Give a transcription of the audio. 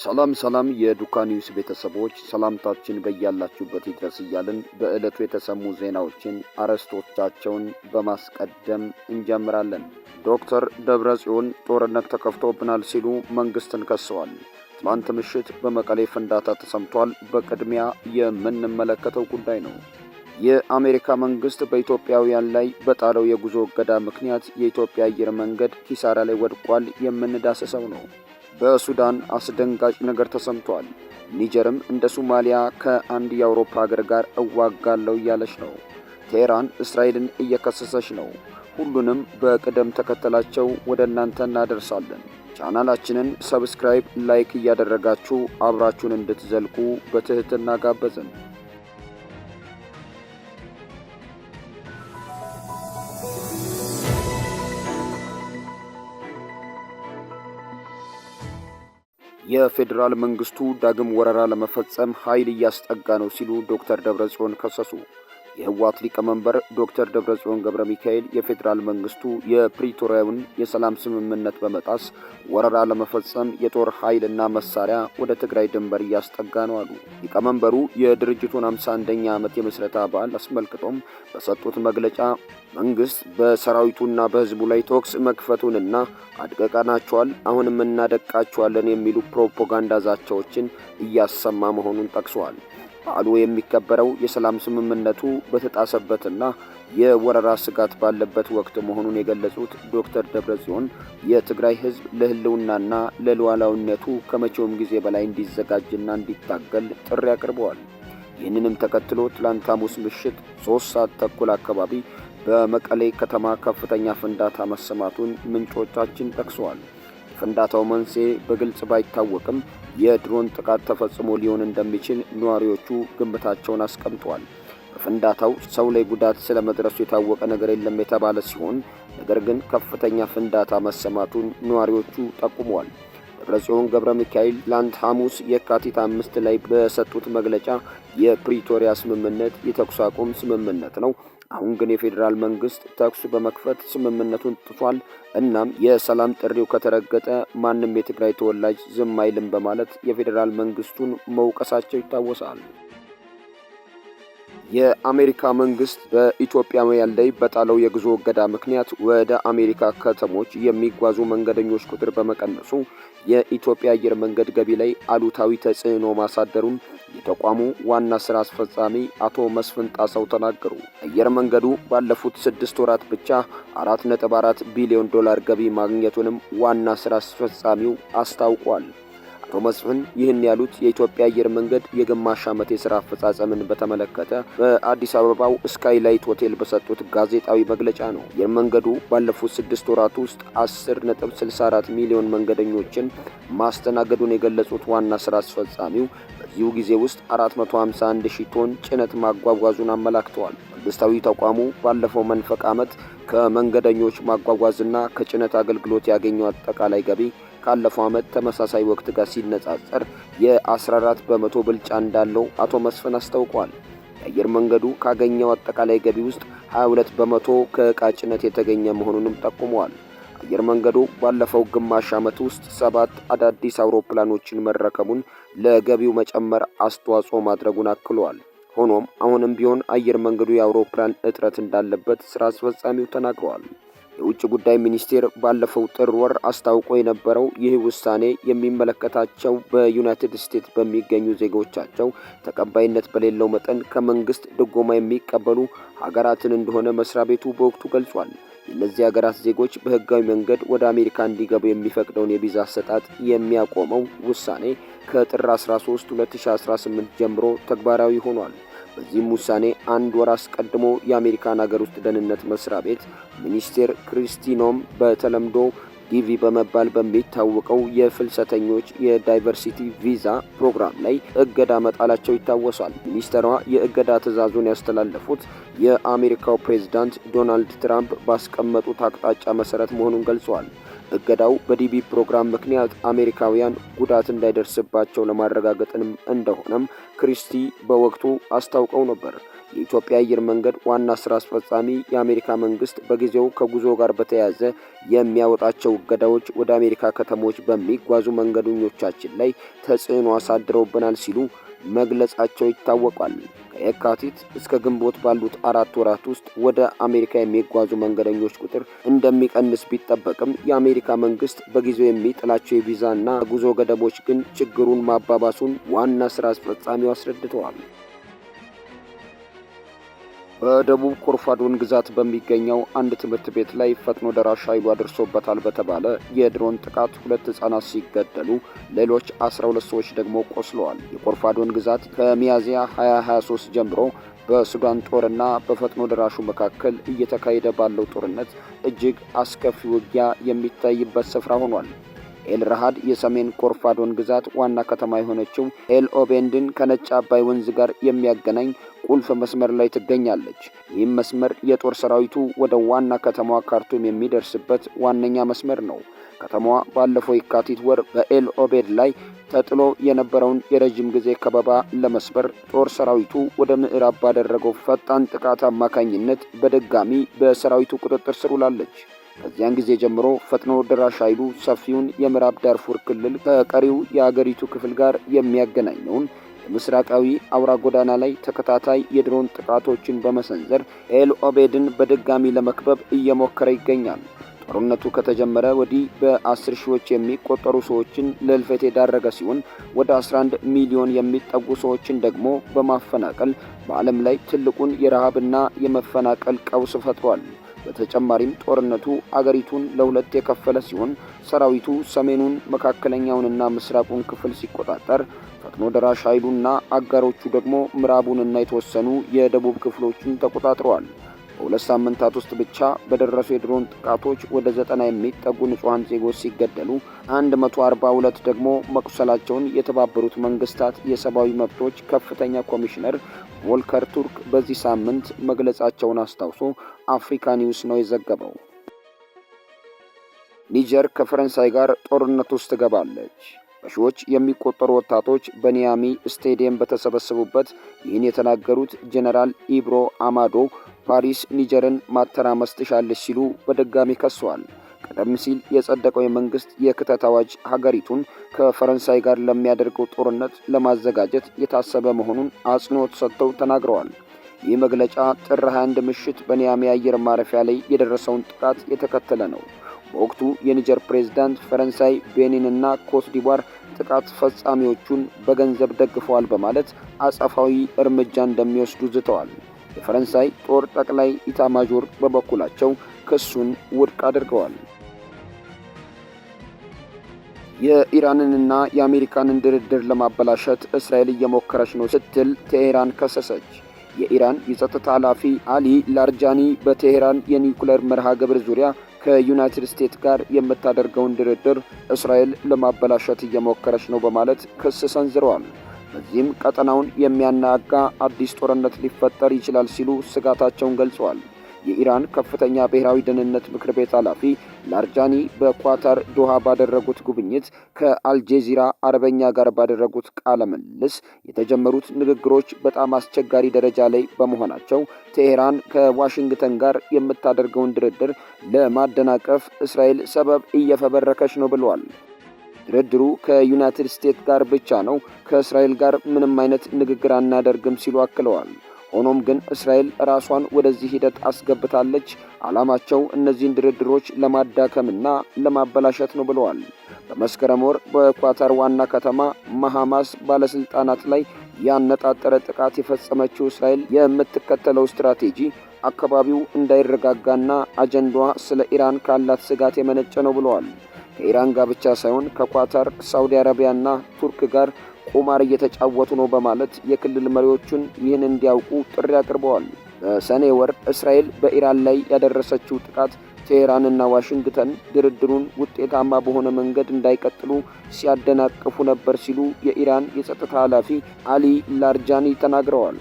ሰላም የዱካ ኒውስ ቤተሰቦች ሰላምታችን በያላችሁበት ይድረስ እያልን በዕለቱ የተሰሙ ዜናዎችን አርዕስቶቻቸውን በማስቀደም እንጀምራለን። ዶክተር ደብረጽዮን ጦርነት ተከፍቶብናል ሲሉ መንግስትን ከሰዋል። ትናንት ምሽት በመቀሌ ፍንዳታ ተሰምቷል። በቅድሚያ የምንመለከተው ጉዳይ ነው። የአሜሪካ መንግስት በኢትዮጵያውያን ላይ በጣለው የጉዞ እገዳ ምክንያት የኢትዮጵያ አየር መንገድ ኪሳራ ላይ ወድቋል። የምንዳሰሰው ነው። በሱዳን አስደንጋጭ ነገር ተሰምቷል። ኒጀርም እንደ ሶማሊያ ከአንድ የአውሮፓ ሀገር ጋር እዋጋለሁ እያለች ነው። ቴህራን እስራኤልን እየከሰሰች ነው። ሁሉንም በቅደም ተከተላቸው ወደ እናንተ እናደርሳለን። ቻናላችንን ሰብስክራይብ፣ ላይክ እያደረጋችሁ አብራችሁን እንድትዘልቁ በትህትና ጋበዝን። የፌዴራል መንግስቱ ዳግም ወረራ ለመፈጸም ኃይል እያስጠጋ ነው ሲሉ ዶክተር ደብረጽዮን ከሰሱ። የህወሓት ሊቀመንበር ዶክተር ደብረጽዮን ገብረ ሚካኤል የፌዴራል መንግስቱ የፕሪቶሪያውን የሰላም ስምምነት በመጣስ ወረራ ለመፈጸም የጦር ኃይልና መሳሪያ ወደ ትግራይ ድንበር እያስጠጋ ነው አሉ። ሊቀመንበሩ የድርጅቱን 51ኛ ዓመት የምስረታ በዓል አስመልክቶም በሰጡት መግለጫ መንግስት በሰራዊቱና በህዝቡ ላይ ተኩስ መክፈቱንና አድቀቃናቸዋል፣ አሁንም እናደቃቸዋለን የሚሉ ፕሮፓጋንዳ ዛቻዎችን እያሰማ መሆኑን ጠቅሰዋል። በዓሉ የሚከበረው የሰላም ስምምነቱ በተጣሰበትና የወረራ ስጋት ባለበት ወቅት መሆኑን የገለጹት ዶክተር ደብረጽዮን የትግራይ ህዝብ ለህልውናና ለሉዓላዊነቱ ከመቼውም ጊዜ በላይ እንዲዘጋጅና እንዲታገል ጥሪ አቅርበዋል። ይህንንም ተከትሎ ትላንት ሐሙስ ምሽት 3 ሰዓት ተኩል አካባቢ በመቀሌ ከተማ ከፍተኛ ፍንዳታ መሰማቱን ምንጮቻችን ጠቅሰዋል። ፍንዳታው መንስኤ በግልጽ ባይታወቅም የድሮን ጥቃት ተፈጽሞ ሊሆን እንደሚችል ነዋሪዎቹ ግምታቸውን አስቀምጠዋል። በፍንዳታው ሰው ላይ ጉዳት ስለመድረሱ የታወቀ ነገር የለም የተባለ ሲሆን ነገር ግን ከፍተኛ ፍንዳታ መሰማቱን ነዋሪዎቹ ጠቁመዋል። ደብረጽዮን ገብረ ሚካኤል ትላንት ሐሙስ የካቲት 5 ላይ በሰጡት መግለጫ የፕሪቶሪያ ስምምነት የተኩስ አቁም ስምምነት ነው። አሁን ግን የፌዴራል መንግስት ተኩስ በመክፈት ስምምነቱን ጥሷል። እናም የሰላም ጥሪው ከተረገጠ ማንም የትግራይ ተወላጅ ዝም አይልም በማለት የፌዴራል መንግስቱን መውቀሳቸው ይታወሳል። የአሜሪካ መንግስት በኢትዮጵያውያን ላይ በጣለው የጉዞ እገዳ ምክንያት ወደ አሜሪካ ከተሞች የሚጓዙ መንገደኞች ቁጥር በመቀነሱ የኢትዮጵያ አየር መንገድ ገቢ ላይ አሉታዊ ተጽዕኖ ማሳደሩን የተቋሙ ዋና ስራ አስፈጻሚ አቶ መስፍን ጣሰው ተናገሩ። አየር መንገዱ ባለፉት 6 ወራት ብቻ 4.4 ቢሊዮን ዶላር ገቢ ማግኘቱንም ዋና ስራ አስፈጻሚው አስታውቋል። አቶ መስፍን ይህን ያሉት የኢትዮጵያ አየር መንገድ የግማሽ ዓመት የሥራ አፈጻጸምን በተመለከተ በአዲስ አበባው ስካይላይት ሆቴል በሰጡት ጋዜጣዊ መግለጫ ነው። አየር መንገዱ ባለፉት 6 ወራት ውስጥ 10.64 ሚሊዮን መንገደኞችን ማስተናገዱን የገለጹት ዋና ሥራ አስፈጻሚው በዚሁ ጊዜ ውስጥ 451 ሺህ ቶን ጭነት ማጓጓዙን አመላክተዋል። መንግስታዊ ተቋሙ ባለፈው መንፈቅ ዓመት ከመንገደኞች ማጓጓዝና ከጭነት አገልግሎት ያገኘው አጠቃላይ ገቢ ካለፈው ዓመት ተመሳሳይ ወቅት ጋር ሲነጻጸር የ14 በመቶ ብልጫ እንዳለው አቶ መስፍን አስታውቋል። የአየር መንገዱ ካገኘው አጠቃላይ ገቢ ውስጥ 22 በመቶ ከዕቃ ጭነት የተገኘ መሆኑንም ጠቁመዋል። አየር መንገዱ ባለፈው ግማሽ ዓመት ውስጥ 7 አዳዲስ አውሮፕላኖችን መረከቡን ለገቢው መጨመር አስተዋጽኦ ማድረጉን አክለዋል። ሆኖም አሁንም ቢሆን አየር መንገዱ የአውሮፕላን እጥረት እንዳለበት ስራ አስፈጻሚው ተናግረዋል። የውጭ ጉዳይ ሚኒስቴር ባለፈው ጥር ወር አስታውቆ የነበረው ይህ ውሳኔ የሚመለከታቸው በዩናይትድ ስቴትስ በሚገኙ ዜጎቻቸው ተቀባይነት በሌለው መጠን ከመንግስት ድጎማ የሚቀበሉ ሀገራትን እንደሆነ መስሪያ ቤቱ በወቅቱ ገልጿል። የእነዚህ ሀገራት ዜጎች በህጋዊ መንገድ ወደ አሜሪካ እንዲገቡ የሚፈቅደውን የቪዛ አሰጣጥ የሚያቆመው ውሳኔ ከጥር 13 2018 ጀምሮ ተግባራዊ ሆኗል። በዚህም ውሳኔ 1 ወር አስቀድሞ የአሜሪካን ሀገር ውስጥ ደህንነት መስሪያ ቤት ሚኒስቴር ክሪስቲ ኖም በተለምዶ ዲቪ በመባል በሚታወቀው የፍልሰተኞች የዳይቨርሲቲ ቪዛ ፕሮግራም ላይ እገዳ መጣላቸው ይታወሳል። ሚኒስትሯ የእገዳ ትዕዛዙን ያስተላለፉት የአሜሪካው ፕሬዝዳንት ዶናልድ ትራምፕ ባስቀመጡት አቅጣጫ መሰረት መሆኑን ገልጸዋል። እገዳው በዲቪ ፕሮግራም ምክንያት አሜሪካውያን ጉዳት እንዳይደርስባቸው ለማረጋገጥም እንደሆነም ክሪስቲ በወቅቱ አስታውቀው ነበር። የኢትዮጵያ አየር መንገድ ዋና ስራ አስፈጻሚ የአሜሪካ መንግስት በጊዜው ከጉዞ ጋር በተያያዘ የሚያወጣቸው እገዳዎች ወደ አሜሪካ ከተሞች በሚጓዙ መንገደኞቻችን ላይ ተጽዕኖ አሳድረውብናል ሲሉ መግለጻቸው ይታወቃል። ከየካቲት እስከ ግንቦት ባሉት 4 ወራት ውስጥ ወደ አሜሪካ የሚጓዙ መንገደኞች ቁጥር እንደሚቀንስ ቢጠበቅም የአሜሪካ መንግስት በጊዜው የሚጥላቸው የቪዛና ጉዞ ገደቦች ግን ችግሩን ማባባሱን ዋና ስራ አስፈጻሚው አስረድተዋል። በደቡብ ኮርፋዶን ግዛት በሚገኘው አንድ ትምህርት ቤት ላይ ፈጥኖ ደራሽ ኃይሉ አድርሶበታል በተባለ የድሮን ጥቃት 2 ሕፃናት ሲገደሉ ሌሎች 12 ሰዎች ደግሞ ቆስለዋል። የኮርፋዶን ግዛት ከሚያዝያ 2023 ጀምሮ በሱዳን ጦርና በፈጥኖ ደራሹ መካከል እየተካሄደ ባለው ጦርነት እጅግ አስከፊ ውጊያ የሚታይበት ስፍራ ሆኗል። ኤልራሃድ የሰሜን ኮርፋዶን ግዛት ዋና ከተማ የሆነችው ኤል ኦቤንድን ከነጭ አባይ ወንዝ ጋር የሚያገናኝ ቁልፍ መስመር ላይ ትገኛለች። ይህም መስመር የጦር ሰራዊቱ ወደ ዋና ከተማዋ ካርቱም የሚደርስበት ዋነኛ መስመር ነው። ከተማዋ ባለፈው የካቲት ወር በኤል ኦቤድ ላይ ተጥሎ የነበረውን የረጅም ጊዜ ከበባ ለመስበር ጦር ሰራዊቱ ወደ ምዕራብ ባደረገው ፈጣን ጥቃት አማካኝነት በድጋሚ በሰራዊቱ ቁጥጥር ስር ውላለች። ከዚያን ጊዜ ጀምሮ ፈጥኖ ደራሽ ኃይሉ ሰፊውን የምዕራብ ዳርፉር ክልል ከቀሪው የአገሪቱ ክፍል ጋር የሚያገናኘውን የምስራቃዊ አውራ ጎዳና ላይ ተከታታይ የድሮን ጥቃቶችን በመሰንዘር ኤል ኦቤድን በድጋሚ ለመክበብ እየሞከረ ይገኛል። ጦርነቱ ከተጀመረ ወዲህ በ10 ሺዎች የሚቆጠሩ ሰዎችን ለሕልፈት የዳረገ ሲሆን ወደ 11 ሚሊዮን የሚጠጉ ሰዎችን ደግሞ በማፈናቀል በዓለም ላይ ትልቁን የረሃብና የመፈናቀል ቀውስ ፈጥሯል። በተጨማሪም ጦርነቱ አገሪቱን ለሁለት የከፈለ ሲሆን ሰራዊቱ ሰሜኑን፣ መካከለኛውንና ምስራቁን ክፍል ሲቆጣጠር ፈጥኖ ደራሽ ኃይሉና አጋሮቹ ደግሞ ምዕራቡንና የተወሰኑ የደቡብ ክፍሎችን ተቆጣጥረዋል። በ2 ሳምንታት ውስጥ ብቻ በደረሱ የድሮን ጥቃቶች ወደ 90 የሚጠጉ ንጹሃን ዜጎች ሲገደሉ 142 ደግሞ መቁሰላቸውን የተባበሩት መንግስታት የሰብአዊ መብቶች ከፍተኛ ኮሚሽነር ቮልከር ቱርክ በዚህ ሳምንት መግለጻቸውን አስታውሶ አፍሪካ ኒውስ ነው የዘገበው። ኒጀር ከፈረንሳይ ጋር ጦርነት ውስጥ ትገባለች። በሺዎች የሚቆጠሩ ወጣቶች በኒያሚ ስቴዲየም በተሰበሰቡበት ይህን የተናገሩት ጄኔራል ኢብሮ አማዶ ፓሪስ ኒጀርን ማተራመስ ትሻለች ሲሉ በድጋሚ ከሰዋል። ቀደም ሲል የጸደቀው የመንግስት የክተት አዋጅ ሀገሪቱን ከፈረንሳይ ጋር ለሚያደርገው ጦርነት ለማዘጋጀት የታሰበ መሆኑን አጽንኦት ሰጥተው ተናግረዋል። ይህ መግለጫ ጥር 21 ምሽት በኒያሚ አየር ማረፊያ ላይ የደረሰውን ጥቃት የተከተለ ነው። በወቅቱ የኒጀር ፕሬዝዳንት ፈረንሳይ፣ ቤኒንና ኮት ዲቯር ጥቃት ፈጻሚዎቹን በገንዘብ ደግፈዋል በማለት አጸፋዊ እርምጃ እንደሚወስዱ ዝተዋል። የፈረንሳይ ጦር ጠቅላይ ኢታማዦር በበኩላቸው ክሱን ውድቅ አድርገዋል። የኢራንንና የአሜሪካንን ድርድር ለማበላሸት እስራኤል እየሞከረች ነው ስትል ቴሄራን ከሰሰች። የኢራን የጸጥታ ኃላፊ አሊ ላርጃኒ በቴሄራን የኒውክሌር መርሃ ግብር ዙሪያ ከዩናይትድ ስቴትስ ጋር የምታደርገውን ድርድር እስራኤል ለማበላሸት እየሞከረች ነው በማለት ክስ ሰንዝረዋል። በዚህም ቀጠናውን የሚያናጋ አዲስ ጦርነት ሊፈጠር ይችላል ሲሉ ስጋታቸውን ገልጸዋል። የኢራን ከፍተኛ ብሔራዊ ደህንነት ምክር ቤት ኃላፊ ላርጃኒ በኳታር ዶሃ ባደረጉት ጉብኝት ከአልጄዚራ አረበኛ ጋር ባደረጉት ቃለ ምልልስ የተጀመሩት ንግግሮች በጣም አስቸጋሪ ደረጃ ላይ በመሆናቸው ቴሄራን ከዋሽንግተን ጋር የምታደርገውን ድርድር ለማደናቀፍ እስራኤል ሰበብ እየፈበረከች ነው ብለዋል። ድርድሩ ከዩናይትድ ስቴትስ ጋር ብቻ ነው፣ ከእስራኤል ጋር ምንም አይነት ንግግር አናደርግም ሲሉ አክለዋል። ሆኖም ግን እስራኤል ራሷን ወደዚህ ሂደት አስገብታለች። ዓላማቸው እነዚህን ድርድሮች ለማዳከምና ለማበላሸት ነው ብለዋል። በመስከረም ወር በኳታር ዋና ከተማ መሐማስ ባለስልጣናት ላይ ያነጣጠረ ጥቃት የፈጸመችው እስራኤል የምትከተለው ስትራቴጂ አካባቢው እንዳይረጋጋና አጀንዳዋ ስለ ኢራን ካላት ስጋት የመነጨ ነው ብለዋል። ከኢራን ጋር ብቻ ሳይሆን ከኳታር፣ ሳውዲ አረቢያና ቱርክ ጋር ቁማር እየተጫወቱ ነው በማለት የክልል መሪዎቹን ይህን እንዲያውቁ ጥሪ አቅርበዋል። በሰኔ ወር እስራኤል በኢራን ላይ ያደረሰችው ጥቃት ቴሄራንና ዋሽንግተን ድርድሩን ውጤታማ በሆነ መንገድ እንዳይቀጥሉ ሲያደናቅፉ ነበር ሲሉ የኢራን የጸጥታ ኃላፊ አሊ ላርጃኒ ተናግረዋል።